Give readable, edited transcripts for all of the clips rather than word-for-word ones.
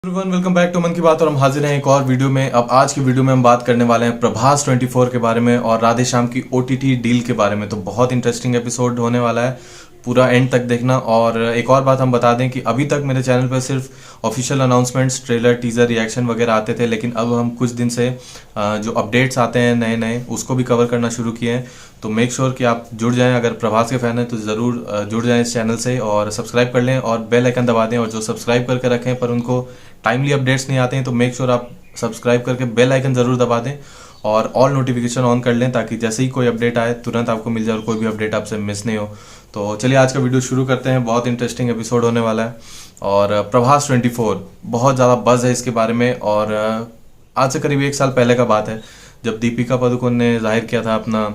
Everyone welcome back to मन की बात। और हम हाजिर हैं एक और वीडियो में। अब आज की वीडियो में हम बात करने वाले हैं प्रभास 24 के बारे में और राधे श्याम की OTT डील के बारे में। तो बहुत इंटरेस्टिंग एपिसोड होने वाला है, पूरा एंड तक देखना। और एक और बात हम बता दें कि अभी तक मेरे चैनल पर सिर्फ official announcements, trailer, teaser, reaction वगैरह आते थे, लेकिन अब हम कुछ दिन से जो अपडेट्स आते हैं नए नए उसको भी कवर करना शुरू किए हैं। तो मेक श्योर कि आप जुड़ जाएं। अगर प्रभास के फैन हैं तो ज़रूर जुड़ जाएं इस चैनल से और सब्सक्राइब कर लें और बेल आइकन दबा दें। और जो सब्सक्राइब करके रखें पर उनको टाइमली अपडेट्स नहीं आते हैं तो मेक श्योर आप सब्सक्राइब करके बेल आइकन ज़रूर दबा दें और ऑल नोटिफिकेशन ऑन कर लें, ताकि जैसे ही कोई अपडेट आए तुरंत आपको मिल जाए और कोई भी अपडेट आपसे मिस नहीं हो। तो चलिए आज का वीडियो शुरू करते हैं। बहुत इंटरेस्टिंग एपिसोड होने वाला है और प्रभास 24 बहुत ज़्यादा बज़ है इसके बारे में। और आज से करीब 1 साल पहले का बात है जब दीपिका पादुकोण ने जाहिर किया था अपना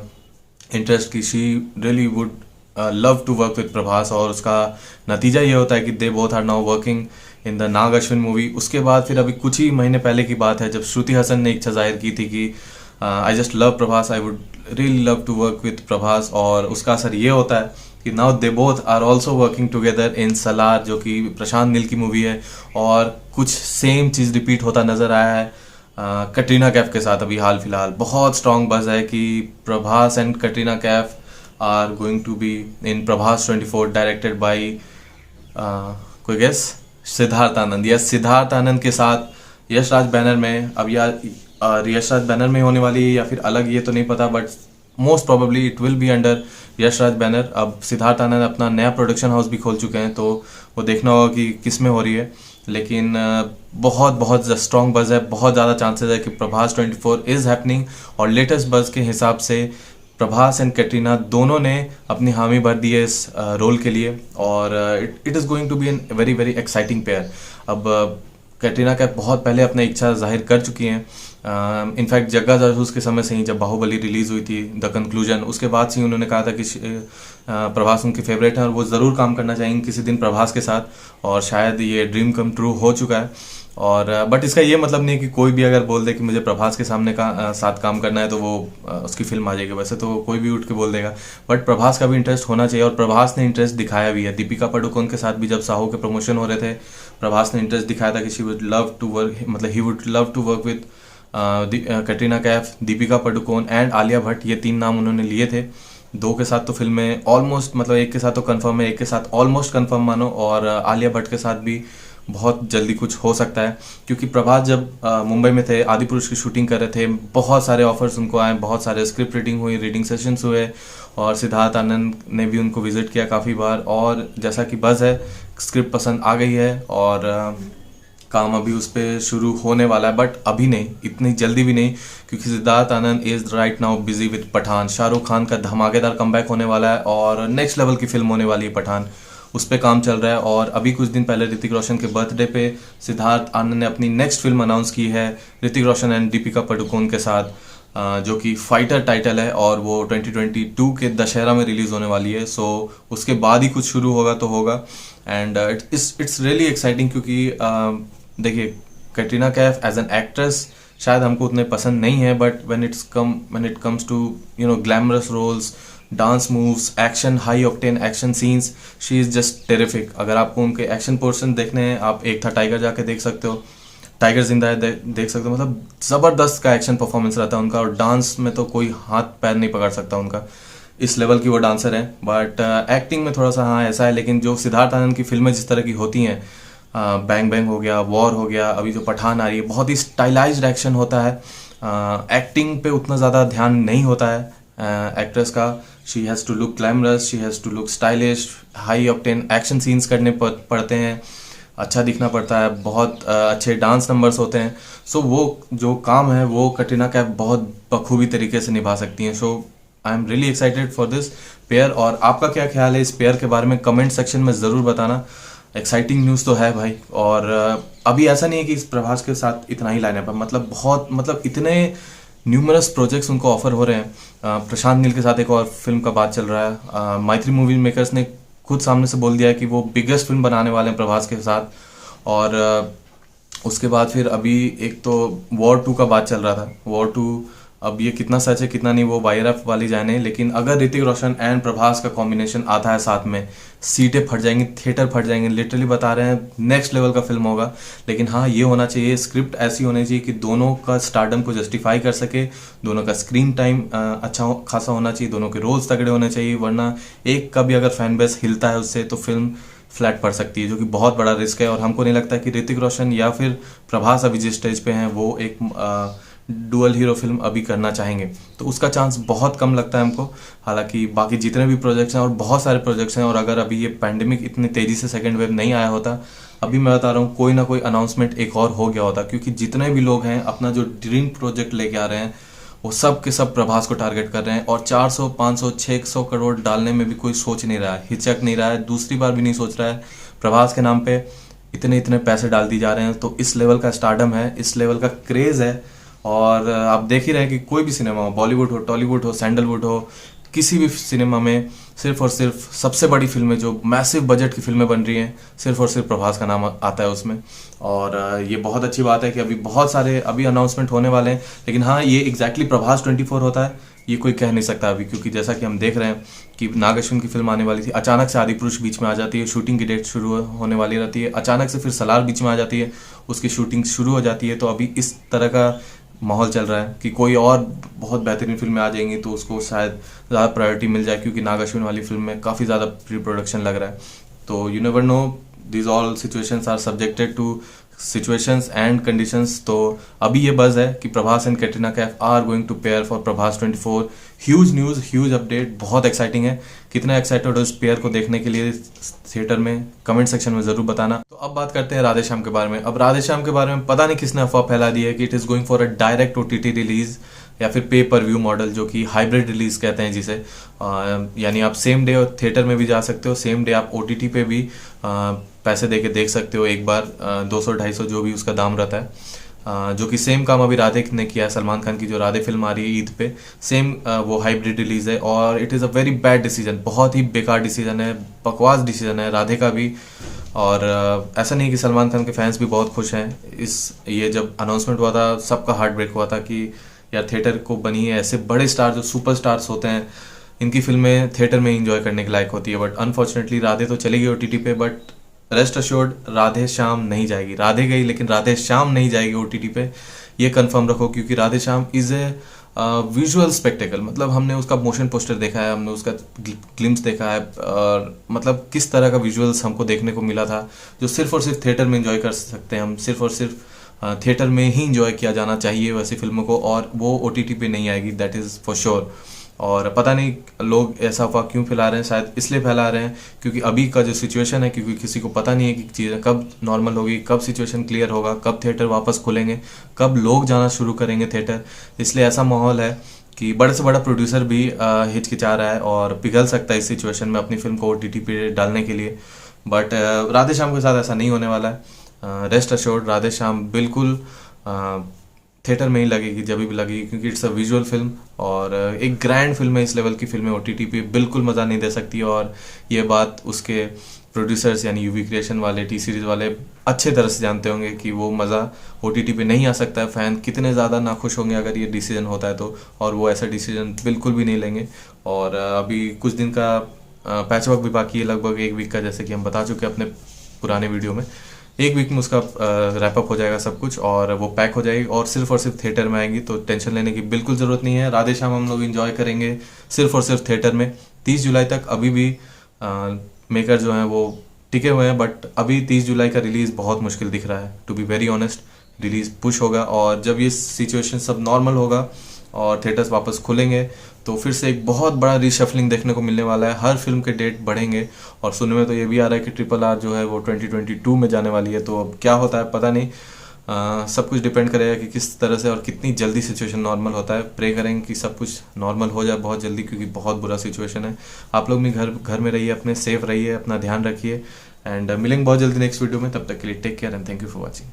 इंटरेस्ट की she really would love to work with Prabhas, और उसका नतीजा ये होता है कि they both are now working in the Nag Ashwin movie. उसके बाद फिर अभी कुछ ही महीने पहले की बात है जब श्रुति हसन ने इच्छा जाहिर की थी कि I just love Prabhas, I would really love to work with Prabhas. और उसका असर ये होता है कि now they both are also working together in Salaar, जो कि प्रशांत नील की मूवी है। और कुछ सेम चीज़ रिपीट होता नज़र आया है कटरीना कैफ के साथ। अभी हाल फिलहाल बहुत स्ट्रॉन्ग बज़ है कि Prabhas and Katrina Kaif are going to be in Prabhas 24 directed by कोई गेस सिद्धार्थ आनंद। यस, सिद्धार्थ आनंद के साथ यश राज बैनर में। अब यार यश राज बैनर में होने वाली है या फिर अलग ये तो नहीं पता, but most probably it will be under Yash Raj banner. अब सिद्धार्थ आनंद अपना नया प्रोडक्शन हाउस भी खोल चुके हैं तो वो देखना होगा कि किस में हो रही है। लेकिन बहुत बहुत स्ट्रॉन्ग बज़ है, बहुत ज़्यादा चांसेस है कि प्रभास 24 इज़ हैपनिंग। और लेटेस्ट बज़ के हिसाब से प्रभास एंड कैटरीना दोनों ने अपनी हामी भर दी है इस रोल के लिए और it is going to be an very very exciting pair. अब कैटरीना कैफ बहुत पहले अपनी इच्छा जाहिर कर चुकी हैं। इनफैक्ट जग्गा जासूस के समय से ही, जब बाहुबली रिलीज़ हुई थी द कंक्लूजन, उसके बाद से ही उन्होंने कहा था कि प्रभास उनके फेवरेट हैं और वो ज़रूर काम करना चाहेंगे किसी दिन प्रभास के साथ। और शायद ये ड्रीम कम ट्रू हो चुका है। और बट इसका ये मतलब नहीं है कि कोई भी अगर बोल दे कि मुझे प्रभास के सामने साथ काम करना है तो वो उसकी फिल्म आ जाएगी। वैसे तो कोई भी उठ के बोल देगा, बट प्रभास का भी इंटरेस्ट होना चाहिए और प्रभास ने इंटरेस्ट दिखाया भी है। दीपिका पादुकोण के साथ भी जब साहो के प्रमोशन हो रहे थे प्रभास ने इंटरेस्ट दिखाया था कि she would love to work, मतलब he would love to work with Katrina Kaif, Deepika Padukone and Alia Bhatt. ये 3 नाम उन्होंने लिए थे। 2 के साथ तो फिल्में ऑलमोस्ट, मतलब 1 के साथ तो कंफर्म है, 1 के साथ ऑलमोस्ट कंफर्म मानो। और आलिया भट्ट के साथ भी बहुत जल्दी कुछ हो सकता है, क्योंकि प्रभास जब मुंबई में थे आदि पुरुष की शूटिंग कर रहे थे, बहुत सारे ऑफर्स उनको आए, बहुत सारे स्क्रिप्ट रीडिंग हुई, रीडिंग सेशंस हुए और सिद्धार्थ आनंद ने भी उनको विजिट किया काफ़ी बार। और जैसा कि बज़ है, स्क्रिप्ट पसंद आ गई है और काम अभी उस पर शुरू होने वाला है, बट अभी नहीं, इतनी जल्दी भी नहीं, क्योंकि Siddharth Anand is right now busy with Pathaan. Shahrukh Khan का धमाकेदार कमबैक होने वाला है और नेक्स्ट लेवल की फिल्म होने वाली है पठान, उस पर काम चल रहा है। और अभी कुछ दिन पहले ऋतिक रोशन के बर्थडे पे सिद्धार्थ आनंद ने अपनी नेक्स्ट फिल्म अनाउंस की है ऋतिक रोशन एंड दीपिका पादुकोण के साथ, जो कि फाइटर टाइटल है और वो 2022 के दशहरा में रिलीज़ होने वाली है। सो उसके बाद ही कुछ शुरू होगा तो होगा। एंड इट्स रियली एक्साइटिंग, क्योंकि देखिए Katrina Kaif as an actress शायद हमको उतने पसंद नहीं है, but when it comes to glamorous roles, dance moves, action, high octane action scenes, she is just terrific. अगर आपको उनके एक्शन पोर्शन देखने हैं, आप एक था टाइगर जाके देख सकते हो, टाइगर जिंदा है देख सकते हो। मतलब ज़बरदस्त का एक्शन परफॉर्मेंस रहता है उनका और डांस में तो कोई हाथ पैर नहीं पकड़ सकता उनका, इस लेवल की वो डांसर हैं। बट एक्टिंग में थोड़ा सा हाँ ऐसा है, लेकिन जो सिद्धार्थ आनंद की फिल्में जिस तरह की होती हैं, बैंग बैंग हो गया, वॉर हो गया, अभी जो पठान आ रही है, बहुत ही स्टाइलाइज्ड एक्शन होता है। एक्टिंग पे उतना ज़्यादा ध्यान नहीं होता है एक्ट्रेस का। She has to look glamorous, she has to look stylish, high octane action scenes करने पड़ते हैं, अच्छा दिखना पड़ता है, बहुत अच्छे डांस नंबर्स होते हैं। सो वो जो काम है वो कटरीना कैफ बहुत बखूबी तरीके से निभा सकती हैं। So I am really excited for this pair. और आपका क्या ख्याल है इस पेयर के बारे में कमेंट सेक्शन में ज़रूर बताना। एक्साइटिंग न्यूज़ तो है भाई। और अभी ऐसा नहीं है कि इस प्रभास के साथ इतना ही लाइनअप है, मतलब इतने न्यूमरस प्रोजेक्ट्स उनको ऑफर हो रहे हैं। प्रशांत नील के साथ एक और फिल्म का बात चल रहा है। मैत्री मूवी मेकर्स ने खुद सामने से बोल दिया है कि वो बिगेस्ट फिल्म बनाने वाले हैं प्रभास के साथ। और उसके बाद फिर अभी एक तो वॉर 2 का बात चल रहा था, वॉर 2 अब ये कितना सच है कितना नहीं वो वायरफ वाली जाने, लेकिन अगर ऋतिक रोशन एंड प्रभास का कॉम्बिनेशन आता है साथ में, सीटें फट जाएंगी, थिएटर फट जाएंगे, लिटरली बता रहे हैं नेक्स्ट लेवल का फिल्म होगा। लेकिन हाँ, ये होना चाहिए, स्क्रिप्ट ऐसी होनी चाहिए कि दोनों का स्टारडम को जस्टिफाई कर सके, दोनों का स्क्रीन टाइम अच्छा खासा होना चाहिए, दोनों के रोल्स तगड़े होने चाहिए, वरना एक का भी अगर फैन बेस हिलता है उससे तो फिल्म फ्लैट पड़ सकती है, जो कि बहुत बड़ा रिस्क है। और हमको नहीं लगता कि ऋतिक रोशन या फिर प्रभास अभी जिस स्टेज पे हैं वो एक डुअल हीरो फिल्म अभी करना चाहेंगे, तो उसका चांस बहुत कम लगता है हमको। हालांकि बाकी जितने भी प्रोजेक्ट्स हैं और बहुत सारे प्रोजेक्ट्स हैं, और अगर अभी ये पैंडेमिक इतनी तेज़ी से सेकेंड वेव नहीं आया होता, अभी मैं बता रहा हूँ कोई ना कोई अनाउंसमेंट एक और हो गया होता, क्योंकि जितने भी लोग हैं अपना जो ड्रीम प्रोजेक्ट लेके आ रहे हैं वो सब के सब प्रभास को टारगेट कर रहे हैं। और 400 500 600 करोड़ डालने में भी कोई सोच नहीं रहा है, हिचक नहीं रहा है, दूसरी बार भी नहीं सोच रहा है। प्रभास के नाम पे इतने इतने पैसे डाल दिए जा रहे हैं, तो इस लेवल का स्टारडम है, इस लेवल का क्रेज़ है। और आप देख ही रहे हैं कि कोई भी सिनेमा हो, बॉलीवुड हो, टॉलीवुड हो, सैंडलवुड हो, किसी भी सिनेमा में सिर्फ और सिर्फ सबसे बड़ी फिल्में जो मैसिव बजट की फिल्में बन रही हैं, सिर्फ और सिर्फ प्रभास का नाम आता है उसमें। और ये बहुत अच्छी बात है कि अभी बहुत सारे अभी अनाउंसमेंट होने वाले हैं। लेकिन हाँ, ये एग्जैक्टली प्रभास 24 होता है ये कोई कह नहीं सकता अभी, क्योंकि जैसा कि हम देख रहे हैं कि नाग अश्विन की फिल्म आने वाली थी, अचानक से आदिपुरुष बीच में आ जाती है, शूटिंग की डेट शुरू होने वाली रहती है, अचानक से फिर सलार बीच में आ जाती है, उसकी शूटिंग शुरू हो जाती है। तो अभी इस तरह का माहौल चल रहा है कि कोई और बहुत बेहतरीन फिल्में आ जाएंगी तो उसको शायद ज़्यादा प्रायोरिटी मिल जाए, क्योंकि नाग अश्विन वाली फिल्म में काफ़ी ज़्यादा प्री प्रोडक्शन लग रहा है। तो you never know, these all situations are subjected to situations and conditions. तो अभी ये बज़ है कि Prabhas and Katrina Kaif are going to pair for Prabhas 24। Huge news, huge update, बहुत एक्साइटिंग है। कितना एक्साइटेड हो इस पेयर को देखने के लिए थिएटर में, कमेंट सेक्शन में ज़रूर बताना। तो अब बात करते हैं राधे श्याम के बारे में। अब राधे श्याम के बारे में पता नहीं किसने अफवाह फैला दी है कि it is going for a direct OTT release या फिर पे पर व्यू मॉडल, जो कि हाइब्रिड रिलीज कहते हैं जिसे। यानी आप सेम डे थिएटर में भी जा सकते हो, सेम डे आप OTT पे भी पैसे दे के देख सकते हो एक बार, 200-250 जो भी उसका दाम रहता है। जो कि सेम काम अभी राधे ने किया है, सलमान खान की जो राधे फिल्म आ रही है ईद पे, सेम वो हाइब्रिड रिलीज है। और it is a very bad decision, बहुत ही बेकार डिसीजन है, बकवास डिसीजन है राधे का भी। और ऐसा नहीं कि सलमान खान के फैंस भी बहुत खुश हैं। ये जब अनाउंसमेंट हुआ था सबका हार्ट ब्रेक हुआ था कि यार थिएटर को बनी है, ऐसे बड़े स्टार जो सुपर स्टार्स होते हैं इनकी फिल्में थिएटर में एंजॉय करने के लायक होती है। बट अनफॉर्चुनेटली राधे तो चली गई OTT पे, but rest assured Radhe Shyam नहीं जाएगी। राधे गई लेकिन राधे श्याम नहीं जाएगी OTT पे, ये कंफर्म रखो, क्योंकि Radhe Shyam is a visual spectacle. मतलब हमने उसका मोशन पोस्टर देखा है, हमने उसका ग्लिम्स देखा है, और मतलब किस तरह का विजुअल्स हमको देखने को मिला था, जो सिर्फ और सिर्फ थिएटर में एंजॉय कर सकते हैं हम, सिर्फ और सिर्फ थिएटर में ही एंजॉय किया जाना चाहिए वैसी फिल्मों को, और वो OTT पे नहीं आएगी, दैट इज़ फॉर श्योर। और पता नहीं लोग ऐसा अफवाह क्यों फैला रहे हैं, शायद इसलिए फैला रहे हैं क्योंकि अभी का जो सिचुएशन है, क्योंकि किसी को पता नहीं है कि चीज़ें कब नॉर्मल होगी, कब सिचुएशन क्लियर होगा, कब थिएटर वापस खुलेंगे, कब लोग जाना शुरू करेंगे थिएटर। इसलिए ऐसा माहौल है कि बड़े से बड़ा प्रोड्यूसर भी हिचकिचा रहा है और पिघल सकता है इस सिचुएशन में अपनी फिल्म को OTT पे डालने के लिए। बट राधे श्याम के साथ ऐसा नहीं होने वाला है। रेस्ट अश्योर्ड राधे श्याम बिल्कुल थिएटर में ही लगेगी जब भी लगेगी, क्योंकि इट्स अ विजुअल फिल्म और एक ग्रैंड फिल्म है। इस लेवल की फिल्में OTT पे बिल्कुल मज़ा नहीं दे सकती, और ये बात उसके प्रोड्यूसर्स यानी UV क्रिएशन वाले, T सीरीज़ वाले अच्छे तरह से जानते होंगे कि वो मज़ा OTT पे नहीं आ सकता है। फ़ैन कितने ज़्यादा नाखुश होंगे अगर ये डिसीजन होता है तो, और वो ऐसा डिसीजन बिल्कुल भी नहीं लेंगे। और अभी कुछ दिन का पैच वर्क भी बाकी है, लगभग 1 वीक का, जैसे कि हम बता चुके हैं अपने पुराने वीडियो में। 1 वीक में उसका रैपअप हो जाएगा सब कुछ, और वो पैक हो जाएगी और सिर्फ थिएटर में आएंगी, तो टेंशन लेने की बिल्कुल ज़रूरत नहीं है। राधे श्याम हम लोग एंजॉय करेंगे सिर्फ और सिर्फ थिएटर में 30 जुलाई तक। अभी भी मेकर जो हैं वो टिके हुए हैं, बट अभी 30 जुलाई का रिलीज़ बहुत मुश्किल दिख रहा है, to be very honest. Release push होगा, और जब ये सिचुएशन सब नॉर्मल होगा और थिएटर्स वापस खुलेंगे तो फिर से एक बहुत बड़ा रीशफलिंग देखने को मिलने वाला है। हर फिल्म के डेट बढ़ेंगे, और सुनने में तो ये भी आ रहा है कि RRR जो है वो 2022 में जाने वाली है। तो अब क्या होता है पता नहीं, सब कुछ डिपेंड करेगा कि किस तरह से और कितनी जल्दी सिचुएशन नॉर्मल होता है। प्रे करेंगे कि सब कुछ नॉर्मल हो जाए बहुत जल्दी, क्योंकि बहुत बुरा सिचुएशन है। आप लोग भी घर में रहिए, अपने सेफ रहिए, अपना ध्यान रखिए, एंड मिलेंगे बहुत जल्दी नेक्स्ट वीडियो में। तब तक के लिए take care and thank you for watching.